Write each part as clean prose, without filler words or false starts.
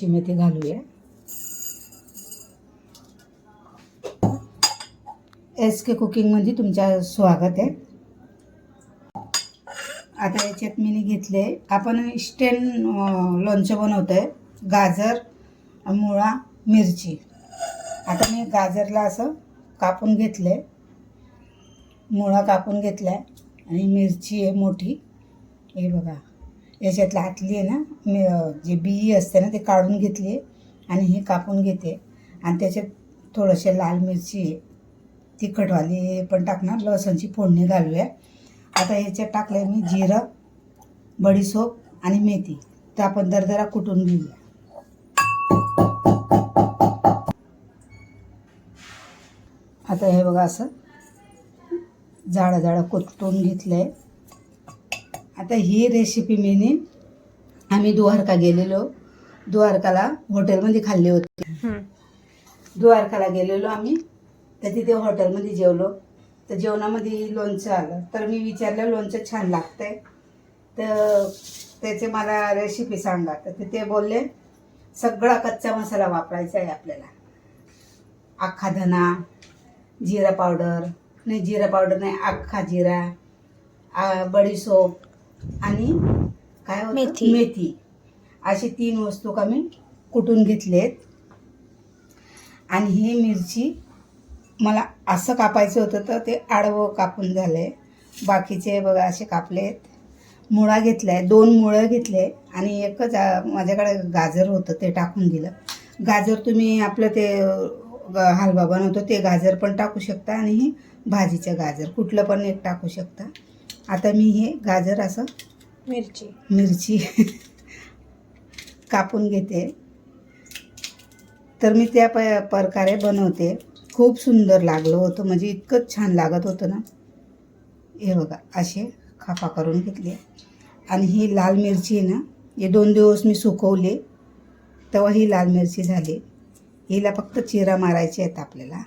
कशी मेथी घालूया. SK कुकिंगमध्ये तुमचं स्वागत आहे. आता याच्यात मी घेतले, आपण इन्स्टंट लोणचं बनवतोय. गाजर, मुळा, मिरची. आता मी गाजरला असं कापून घेतले, मुळा कापून घेतलाय आणि मिरची आहे मोठी. हे बघा, याच्यातला आतली आहे ना, जे बी असते ना ते काढून घेतली आणि हे कापून घेते. आणि त्याच्यात थोडंसं लाल मिरची आहे, तिखटवाली पण टाकणार. लसणची फोडणी घालूया. आता ह्याच्यात टाकलं मी जिरं, बडीशोप आणि मेथी. तर आपण दरदरा कुटून घेऊया. आता हे बघा असं जाडं जाडं कुटून घेतलंय. आता ही रेसिपी आम्ही द्वारका गेलेलो. द्वारकाला हॉटेलमध्ये खाल्ली होती. द्वारकाला गेलेलो आम्ही, तर तिथे हॉटेलमध्ये जेवलो. तर जेवणामध्ये लोणचं आलं, तर मी विचारलं लोणचं छान लागतंय तर त्याचे मला रेसिपी सांगा. तर ते बोलले सगळा कच्चा मसाला वापरायचा आहे आपल्याला. अख्खा धना, जिरा पावडर नाही, अख्खा जिरा, बडीशोप आणि काय होतं मेथी, अशी 3 वस्तू का मी कुटून घेतलेत. आणि ही मिरची मला असं कापायचं होतं तर ते आडवं कापून झालंय. बाकीचे बघा असे कापलेत. मुळा घेतलाय, 2 मुळं घेतले आणि एकच माझ्याकडे गाजर होतं ते टाकून दिलं. गाजर तुम्ही आपलं ते हलवा बनवतो ते गाजर पण टाकू शकता आणि हे भाजीचं गाजर कुठलं पण एक टाकू शकता. आता मी हे गाजर असं मिरची कापून घेते. तर मी त्या प्रकारे बनवते. खूप सुंदर लागलं होतं, म्हणजे इतकं छान लागत होतं ना. हे बघा असे खापा करून घेतले. आणि ही लाल मिरची आहे ना, हे 2 दिवस मी सुकवले तेव्हा ही लाल मिरची झाली. हिला फक्त चिरा मारायचे आहेत आपल्याला.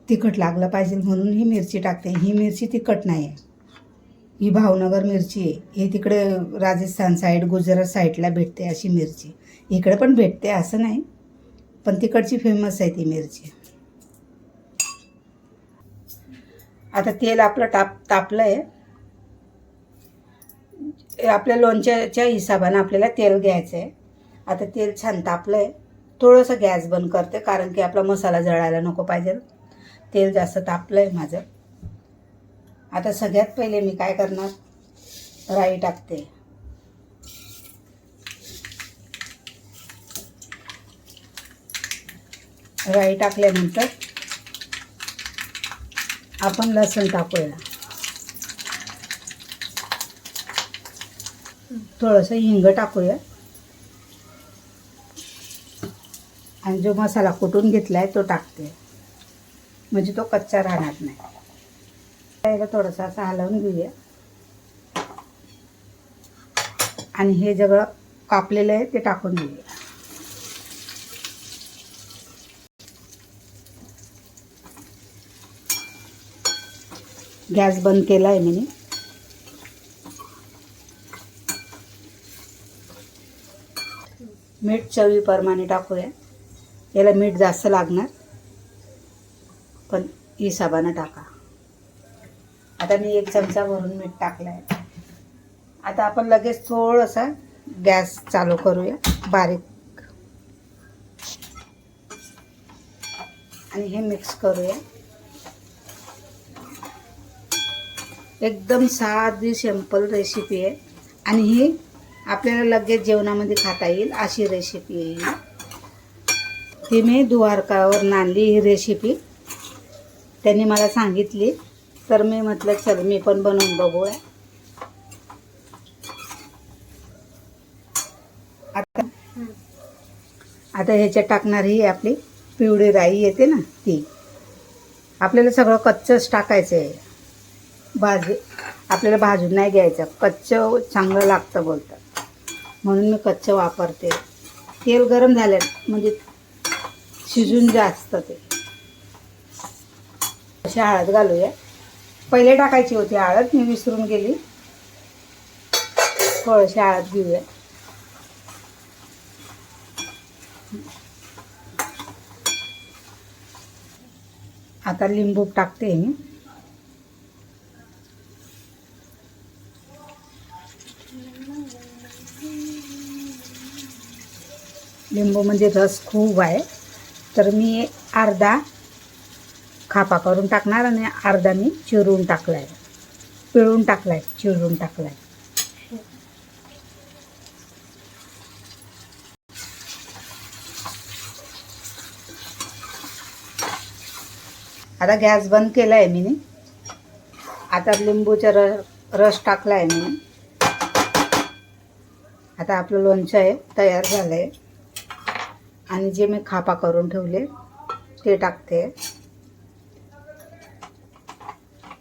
तिखट लागलं पाहिजे म्हणून ही मिरची टाकते. ही मिरची तिखट नाही आहे, ही भावनगर मिरची आहे. ही तिकडे राजस्थान साईड, गुजरात साईडला भेटते अशी मिरची. इकडे पण भेटते असं नाही, पण तिकडची फेमस आहे ती मिरची. आता तेल आपलं तापलं आहे. आपल्या लोणच्याच्या हिशोबाने आपल्याला तेल घ्यायचं आहे. आता तेल छान तापलं आहे. थोडंसं गॅस बंद करते कारण की आपला मसाला जळायला नको पाहिजे. तेल जास्त तापलं आहे माझं. आता सगळ्यात पहिले मी काय करणार, राई टाकते. राई टाकल्यानंतर आपण लसूण टाकूया. थोडंसं हिंग टाकूया. आणि जो मसाला कुटून घेतलाय तो टाकते, म्हणजे तो कच्चा राहणार नाही. त्याला थोडंसं असं हलवून घेऊया. आणि हे सगळं कापलेलं आहे ते टाकून घेऊया. गॅस बंद केला आहे मी. मीठ चवीप्रमाणे टाकूया. याला मीठ जास्त लागणार पण हिशोबानं टाका. आता मी 1 चमचा भरून मीठ टाकलं आहे. आता आपण लगेच थोडासा गॅस चालू करूया बारीक. आणि हे मिक्स करूया. एकदम साधी सिंपल रेसिपी आहे आणि ही आपल्याला लगेच जेवणामध्ये खाता येईल अशी रेसिपी आहे. ती मी द्वारकावर आणली ही रेसिपी. त्यांनी मला सांगितली तर मी म्हटलं चल मी पण बनवून बघूया. आता ह्याच्यात टाकणार ही आपली पिवळी राई येते ना ती. आपल्याला सगळं कच्चंच टाकायचं आहे. आपल्याला भाजून नाही घ्यायचं. कच्चं चांगलं लागतं बोलतात म्हणून मी कच्चं वापरते. तेल गरम झालं म्हणजे शिजून जास्त ते. अशी हळद घालूया. पहिले टाकायची होती हळद, मी विसरून गेली. थोडीशी हळद घेऊया. आता लिंबू टाकते मी. लिंबू म्हणजे रस खूप आहे, तर मी अर्धा खापा करून टाकणार आणि अर्धा मी चिरून टाकलाय, पिळून टाकलाय, चिरून टाकलाय. आता गॅस बंद केला आहे मी. आता लिंबूचा रस टाकला आहे मी. आता आपलं लोणचं आहे तयार झालं आहे. आणि जे मी खापा करून ठेवले ते टाकते.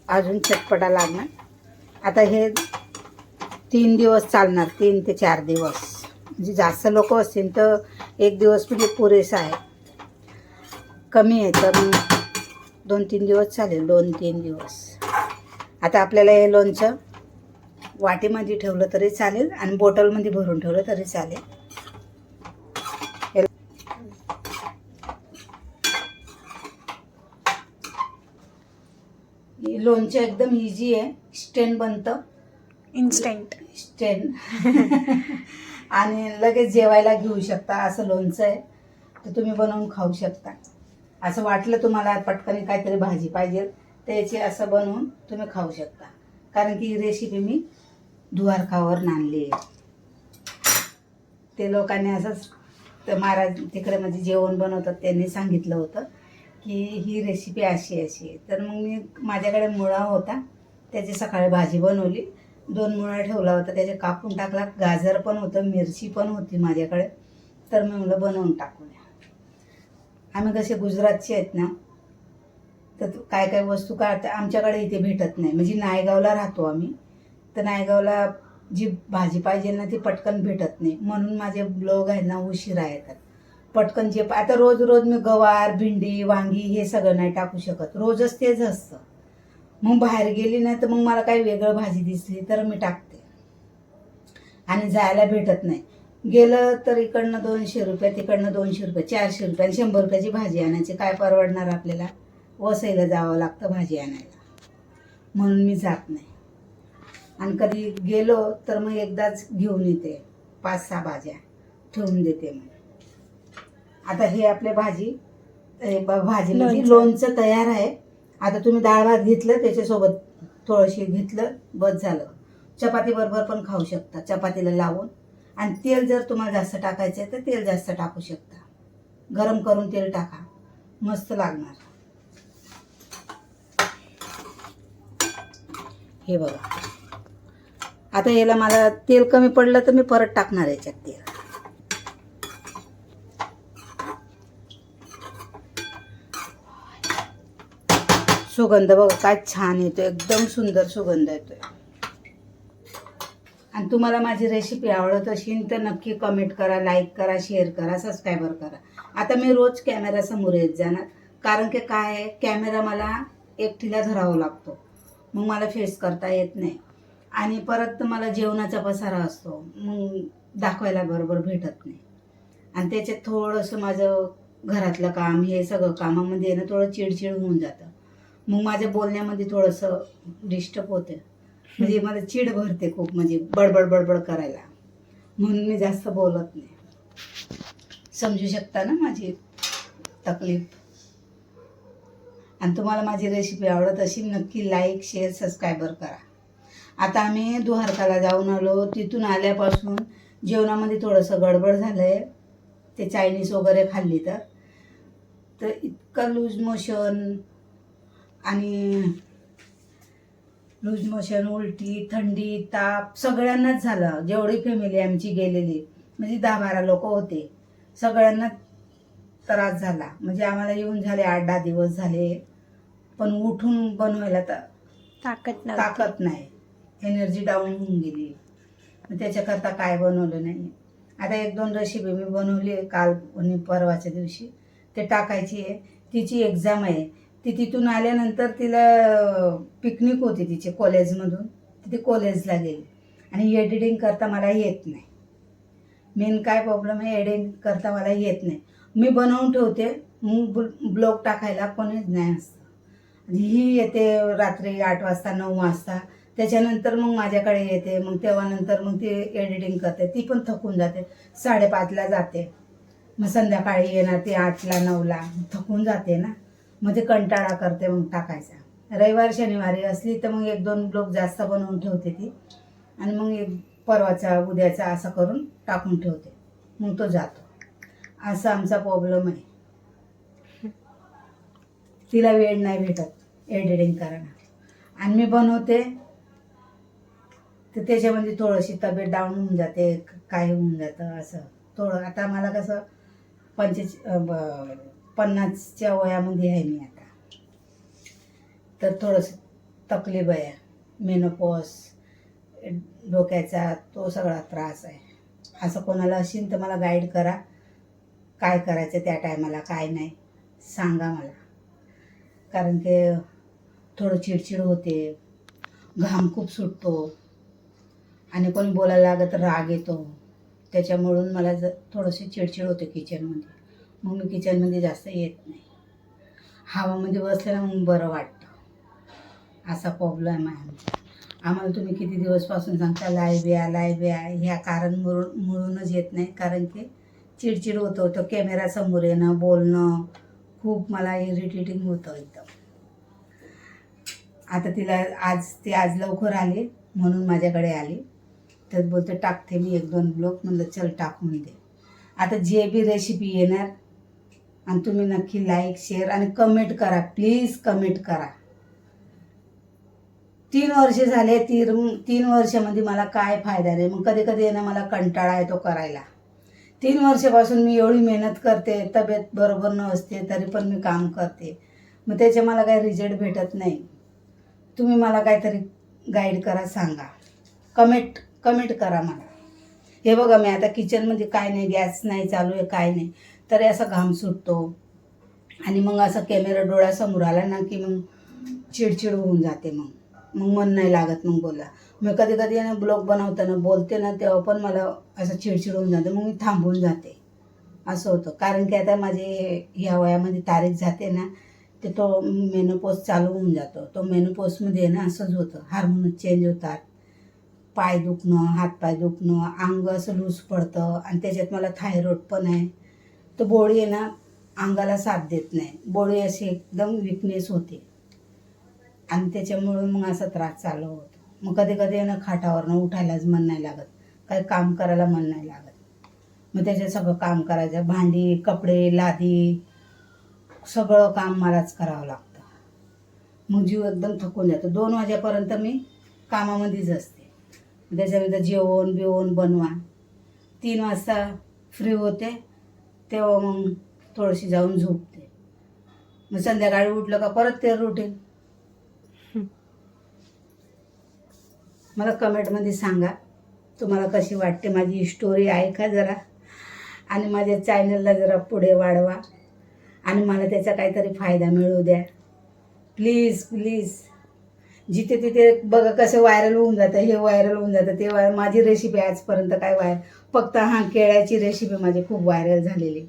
अजून चटपटा लागणार. आता हे 3 दिवस चालणार, 3 ते 4 दिवस. म्हणजे जास्त लोक असतील तर 1 दिवस म्हणजे पुरेसा आहे. कमी आहे तर 2-3 दिवस चालेल, 2-3 दिवस. आता आपल्याला हे लोणचं वाटीमध्ये ठेवलं तरी चालेल आणि बॉटलमध्ये भरून ठेवलं तरी चालेल. लोणचं एकदम इझी आहे. स्टेन बनतं, इन्स्टंट स्टेन. आणि लगेच जेवायला घेऊ शकता असं लोणचं आहे. तर तुम्ही बनवून खाऊ शकता. असं वाटलं तुम्हाला पटकन काहीतरी भाजी पाहिजे तर याची असं बनवून तुम्ही खाऊ शकता. कारण की ही रेसिपी मी द्वारकावरून आणली आहे. ते लोकांनी असंच, तर महाराज तिकडे म्हणजे जेवण बनवतात त्यांनी सांगितलं होतं की ही रेसिपी अशी आहे. तर मग मी, माझ्याकडे मुळा होता, त्याची सकाळी भाजी बनवली. 2 मुळा ठेवला होता, त्याचे कापून टाकला. गाजर पण होतं, मिरची पण होती माझ्याकडे. तर मी म्हणलं बनवून टाकूया. आम्ही कसे गुजरातचे आहेत ना, तर काय काय वस्तू काय आमच्याकडे इथे भेटत नाही. म्हणजे नायगावला राहतो आम्ही, तर नायगावला जी भाजी पाहिजे ना ती पटकन भेटत नाही. म्हणून माझे ब्लॉग आहेत ना उशिरा येतात. पटकन जे आता रोज रोज मी गवार, भेंडी, वांगी हे सगळं नाही टाकू शकत. रोजच तेच असतं. मग बाहेर गेली नाही तर मग मला काही वेगळं भाजी दिसली तर मी टाकते. आणि जायला भेटत नाही. गेलं तर इकडनं 200 रुपये, तिकडनं 200 रुपये, 400 रुपये आणि 100 रुपयाची भाजी आणायची. काय परवडणार आपल्याला? वसईला जावं लागतं भाजी आणायला. म्हणून मी जात नाही. आणि कधी गेलो तर मग एकदाच घेऊन येते. 5-6 भाज्या ठेवून देते मग. आता हे आपले भाजी म्हणजे लोणचं तयार आहे. आता तुम्ही डाळ भात घेतलं, त्याच्यासोबत थोडंशी घेतलं, बस झालं. चपाती बरोबर पण खाऊ शकता, चपातीला लावून. आणि तेल जर तुम्हाला जास्त टाकायचं आहे तर तेल जास्त टाकू शकता. गरम करून तेल टाका, मस्त लागणार. हे बघा. आता याला मला तेल कमी पडलं तर मी परत टाकणार याच्यात तेल. सुगंध बघा काय छान येतो, एकदम सुंदर सुगंध येतोय. आणि तुम्हाला माझी रेसिपी आवडत असेल तर नक्की कमेंट करा, लाईक करा, शेअर करा, सबस्क्राईबर करा. आता मी रोज कॅमेऱ्यासमोर येत जाणार. कारण की काय आहे, कॅमेरा मला एकटीला धरावा लागतो. मग मला फेस करता येत नाही. आणि परत मला जेवणाचा पसारा असतो, मग दाखवायला बरोबर भेटत नाही. आणि त्याच्यात थोडंसं माझं घरातलं काम, हे सगळं कामामध्ये ना थोडं चिडचिड होऊन जातं. मग माझ्या बोलण्यामध्ये थोडंसं डिस्टर्ब होते. म्हणजे मला चिड भरते खूप, म्हणजे बडबड बडबड करायला. म्हणून मी जास्त बोलत नाही. समजू शकता ना माझी तकलीफ. आणि तुम्हाला माझी रेसिपी आवडत असेल नक्की लाईक, शेअर, सबस्क्राईबर करा. आता आम्ही द्वारकाला जाऊन आलो. तिथून आल्यापासून जेवणामध्ये थोडंसं गडबड झालं आहे. ते चायनीज वगैरे खाल्ली तर इतकं लूज मोशन, उलटी, थंडी, ताप सगळ्यांनाच झालं. जेवढी फॅमिली आमची गेलेली, म्हणजे 10-12 लोक होते, सगळ्यांना त्रास झाला. म्हणजे आम्हाला येऊन झाले 8-10 दिवस झाले. पण उठून बनवायला तर ताकद नाही, एनर्जी डाऊन होऊन गेली. त्याच्याकरता काय बनवलं नाही. आता 1-2 रेसिपी मी बनवली आहे काल आणि परवाच्या दिवशी, ते टाकायची आहे. तिची एक्झाम आहे. ती तिथून आल्यानंतर तिला पिकनिक होती तिची कॉलेजमधून. ती कॉलेजला गेली आणि एडिटिंग करता मला येत नाही. मेन काय प्रॉब्लेम आहे, एडिटिंग करता मला येत नाही. मी बनवून ठेवते, मग ब्लॉग टाकायला कोणीच नाही असतं. ही येते रात्री 8 वाजता 9 वाजता, त्याच्यानंतर मग माझ्याकडे येते. मग तेव्हा नंतर मग ती एडिटिंग करते. ती पण थकून जाते, 5:30ला जाते. मग संध्याकाळी येणार ती 8ला 9ला, थकून जाते ना. मग ते कंटाळा करते मग टाकायचा. रविवार शनिवारी असली तर मग 1-2 ब्लॉग जास्त बनवून ठेवते ती, आणि मग परवाचा उद्याचा असं करून टाकून ठेवते. मग तो जातो. असा आमचा प्रॉब्लेम आहे. तिला वेळ नाही भेटत एडिटिंग करायला. आणि मी बनवते तर त्याच्यामध्ये थोडीशी तब्येत डाऊन होऊन जाते, काय होऊन जातं असं थोडं. आता मला कसं 50च्या वयामध्ये आहे मी आता, तर थोडंसं तकलीफ आहे. मेनोपॉज, डोक्याचा तो सगळा त्रास आहे. असं कोणाला असेल तर मला गाईड करा, काय करायचं त्या टायमाला, काय नाही सांगा मला. कारण की थोडं चिडचिड होते, घाम खूप सुटतो, आणि कोणी बोलायला लागलं तर राग येतो. त्याच्यामुळून मला थोडीशी चिडचिड होते किचनमध्ये. मग मी किचनमध्ये जास्त येत नाही. हवामध्ये बसले ना मग बरं वाटतं. असा प्रॉब्लेम आहे आमचा. आम्हाला तुम्ही किती दिवसपासून सांगता लाईव्ह या, ह्या कारण मुळूनच येत नाही. कारण की चिडचिड होतं. तो कॅमेरा समोर येणं, बोलणं खूप मला इरिटेटिंग होतं एकदम. आता ती आज लवकर आली म्हणून माझ्याकडे आली. तर बोलते टाकते मी 1-2 ब्लॉग. म्हणलं चल टाकून दे. आता जे बी रेसिपी येणार, आणि तुम्ही नक्की लाईक, शेअर आणि कमेंट करा. प्लीज कमेंट करा. 3 वर्ष झाले. 3 वर्षामध्ये मला काय फायदा नाही. मग कधी कधी ना मला कंटाळा येतो करायला. 3 वर्षापासून मी एवढी मेहनत करते, तब्येत बरोबर नसते तरी पण मी काम करते. मग त्याचे मला काही रिझल्ट भेटत नाही. तुम्ही मला काहीतरी गाईड करा, सांगा. कमेंट करा मला. हे बघा, मी आता किचनमध्ये काय नाही, गॅस नाही चालू आहे, काय नाही, तरी असा घाम सुटतो. आणि मग असं कॅमेरा डोळ्यासमोर आला ना की मग चिडचिड होऊन जाते. मग मन नाही लागत मग बोला. मी कधी कधी ना ब्लॉग बनवताना बोलते ना तेव्हा पण मला असं चिडचिड होऊन जाते. मग मी थांबून जाते. असं होतं. कारण की आता माझे ह्या वयामध्ये तारीख जाते ना, ते तो मेनोपॉज चालू होऊन जातो. तो मेनोपॉजमध्ये ना असंच होतं, हार्मोन्स चेंज होतात. पाय दुखणं, हातपाय दुखणं, अंग असं लूज पडतं. आणि त्याच्यात मला थायरॉइड पण आहे. तर बॉडी आहे ना अंगाला साथ देत नाही. बॉडी अशी एकदम विकनेस होते, आणि त्याच्यामुळे मग असा त्रास चालू होतो. मग कधी कधी ना खाटावरनं उठायलाच मन नाही लागत, काही काम करायला मन नाही लागत. मग त्याच्यात सगळं काम करायचं, भांडी, कपडे, लादी, सगळं काम मलाच करावं लागतं. मग जीव एकदम थकून जातो. 2 वाजेपर्यंत मी कामामध्येच असते. त्याच्यानंतर जेवण बिवण बनवा. 3 वाजता फ्री होते, तेव्हा मग थोडीशी जाऊन झोपते. मग संध्याकाळी उठलं का परत ते रुटीन. मला कमेंटमध्ये सांगा तुम्हाला कशी वाटते माझी स्टोरी. ऐका जरा, आणि माझ्या चॅनलला जरा पुढे वाढवा, आणि मला त्याचा काहीतरी फायदा मिळू द्या. Please please. जिथे तिथे बघा कसं व्हायरल होऊन जातं, हे व्हायरल होऊन जातं, ते माझी रेसिपी आजपर्यंत काय फक्त केळ्याची रेसिपी माझी खूप व्हायरल झालेली.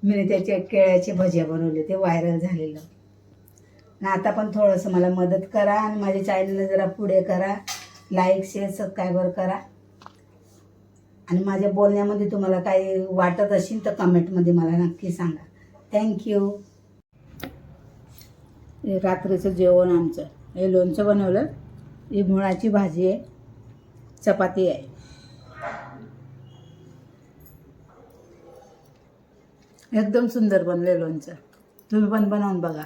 मी त्याचे केळ्याचे भज्या बनवले, ते व्हायरल झालेलं. आता पण थोडंसं मला मदत करा, आणि माझ्या चॅनलला जरा पुढे करा. लाईक, शेअर, सबस्क्राईबर करा. आणि माझ्या बोलण्यामध्ये तुम्हाला काही वाटत असेल तर कमेंटमध्ये मला नक्की सांगा. थँक्यू. हे रात्रीचं जेवण आमचं. हे लोणचं बनवलं, ही मुळाची भाजी आहे, चपाती आहे. एकदम सुंदर बनलं लोणचं. तुम्ही पण बनवून बघा.